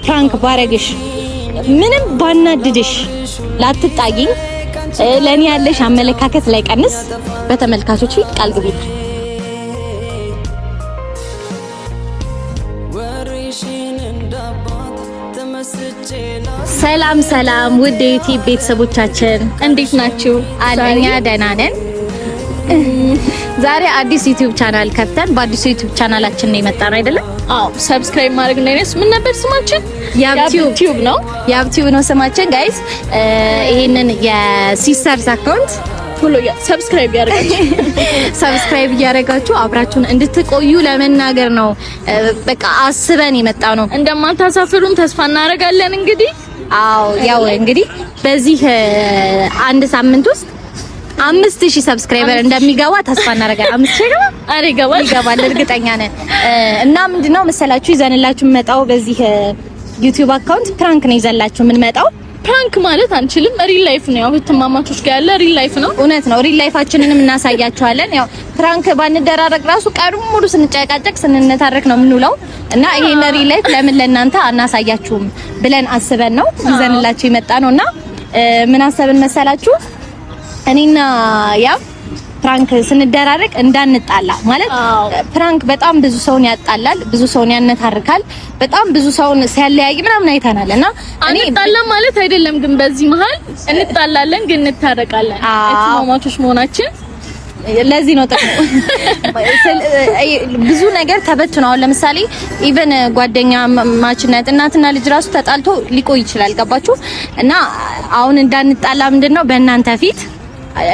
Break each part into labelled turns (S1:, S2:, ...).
S1: ፕራንክ ባረግሽ ምንም ባናድድሽ ላትጣጊኝ ለኔ ያለሽ አመለካከት ላይ ቀንስ በተመልካቾች ፊት ቃል ግቢ። ሰላም ሰላም ውድ ዩቲዩብ ቤተሰቦቻችን እንዴት ናችሁ? አለኛ ደህና ነን። ዛሬ አዲስ ዩቲዩብ ቻናል ከፍተን በአዲስ ዩቲዩብ ቻናላችን ነው የመጣን አይደለም?
S2: አዎ ሰብስክራይብ ማድረግ ነው። ምን ነበር ስማችን?
S1: ያብቲዩብ ነው። ያብቲዩብ ነው ስማችን ጋይስ። ይሄንን የሲስተርስ አካውንት
S2: ፎሎ ሰብስክራይብ
S1: እያደረጋችሁ አብራችሁን እንድትቆዩ ለመናገር ነው። በቃ አስበን የመጣ ነው።
S2: እንደማታሳፍሩን ተስፋ እናደርጋለን። እንግዲህ
S1: ያው እንግዲህ በዚህ አንድ ሳምንት ውስጥ 5000 ሰብስክራይበር እንደሚገባ ተስፋ እናደርጋለን። 5000 ይገባል እርግጠኛ ነን። እና ምንድነው መሰላችሁ ይዘንላችሁ የምንመጣው በዚህ ዩቲዩብ አካውንት ፕራንክ ነው ይዘንላችሁ የምንመጣው።
S2: ፕራንክ ማለት አንችልም፣ ሪል ላይፍ ነው። ያው ተማማቾች ጋር ያለ ሪል ላይፍ ነው።
S1: እውነት ነው። ሪል ላይፋችንንም እናሳያችኋለን። ያው ፕራንክ ባንደራረግ ራሱ ቀሩን ሙሉ ስንጨቃጨቅ ስንነታረክ ነው የምንውለው እና ይሄን ሪል ላይፍ ለምን ለእናንተ አናሳያችሁም ብለን አስበን ነው ይዘንላችሁ የመጣ ነውና ምን አሰብን መሰላችሁ እኔና ያ ፕራንክ ስንደራረቅ እንዳንጣላ ማለት ፕራንክ በጣም ብዙ ሰውን ያጣላል፣ ብዙ ሰውን ያነታርካል፣ በጣም ብዙ ሰውን ሲያለያይ ምናምን አይተናል እና
S2: እኔ ጣላ ማለት አይደለም ግን በዚህ መሃል እንጣላለን ግን እንታረቃለን። እትማማቾች መሆናችን
S1: ለዚህ ነው ጥቅሙ። ብዙ ነገር ተበትነው ለምሳሌ ኢቭን ጓደኛ ማችነት እናትና ልጅ ራሱ ተጣልቶ ሊቆይ ይችላል። ገባችሁ? እና አሁን እንዳንጣላ ምንድነው በእናንተ ፊት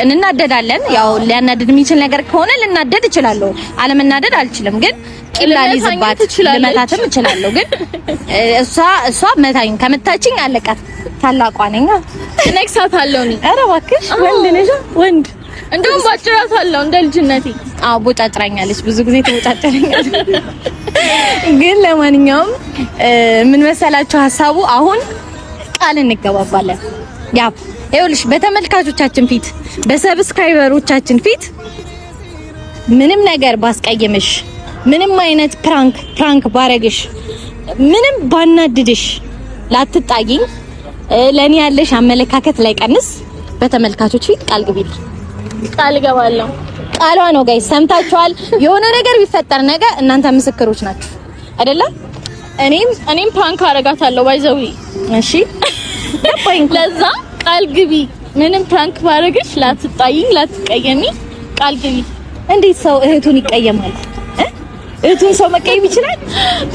S1: እንናደዳለን። ያው ሊያናደድ የሚችል ነገር ከሆነ ልናደድ እችላለሁ፣ አለመናደድ አልችልም። ግን ቂላ ሊዝባት ልመታትም እችላለሁ። ግን እሷ መታኝ ከመታችኝ አለቃት። ታላቋ ነኝ
S2: እነክሳታለሁ።
S1: ኧረ እባክሽ ወንድ ነሽ ወንድ
S2: እንደውም ባጭራታለሁ እንደ ልጅነቴ።
S1: ቦጫጭራኛለች፣ ብዙ ጊዜ ተቦጫጭራኛለች። ግን ለማንኛውም ምን መሰላችሁ ሀሳቡ አሁን ቃል እንገባባለን። ያ ይኸውልሽ በተመልካቾቻችን ፊት በሰብስክራይበሮቻችን ፊት ምንም ነገር ባስቀየምሽ፣ ምንም አይነት ፕራንክ ባረግሽ፣ ምንም ባናድድሽ ላትጣጊኝ ለኔ ያለሽ አመለካከት ላይ ቀንስ በተመልካቾች ፊት ቃል ግቢ።
S2: ቃል ገባለሁ።
S1: ቃሏ ነው ጋይስ፣ ሰምታችኋል። የሆነ ነገር ቢፈጠር ነገ እናንተ ምስክሮች ናችሁ አይደለ?
S2: እኔም ፕራንክ አረጋታለሁ ባይዘው።
S1: እሺ
S2: ለዛ ቃል ግቢ። ምንም ፕራንክ ባረግሽ ላትጣይኝ ላትቀየሚ ቃል ግቢ።
S1: እንዴት ሰው እህቱን ይቀየማል? እህቱን ሰው መቀየም ይችላል?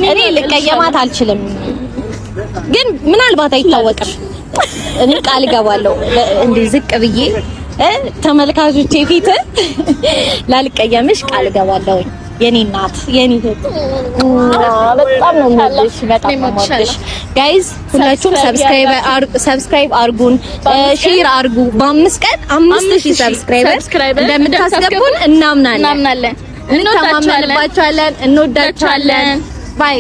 S1: እኔ ልቀየማት አልችልም፣ ግን ምናልባት አይታወቅም። እኔ ቃል ገባለሁ እንዴ ዝቅ ብዬ ተመልካቾቼ ፊት ላልቀየምሽ ቃል ገባለሁ። የኔ እናት የኔ እህት በጣም ነው የምወድሽ፣ በጣም ነው የምወድሽ። ጋይስ ሁላችሁም ሰብስክራይብ አርጉን፣ ሼር አርጉ። በ5 ቀን 5000 ሰብስክራይበር እንደምታስገቡን እናምናለን። እንተማመንባችኋለን፣ እንወዳችኋለን። ባይ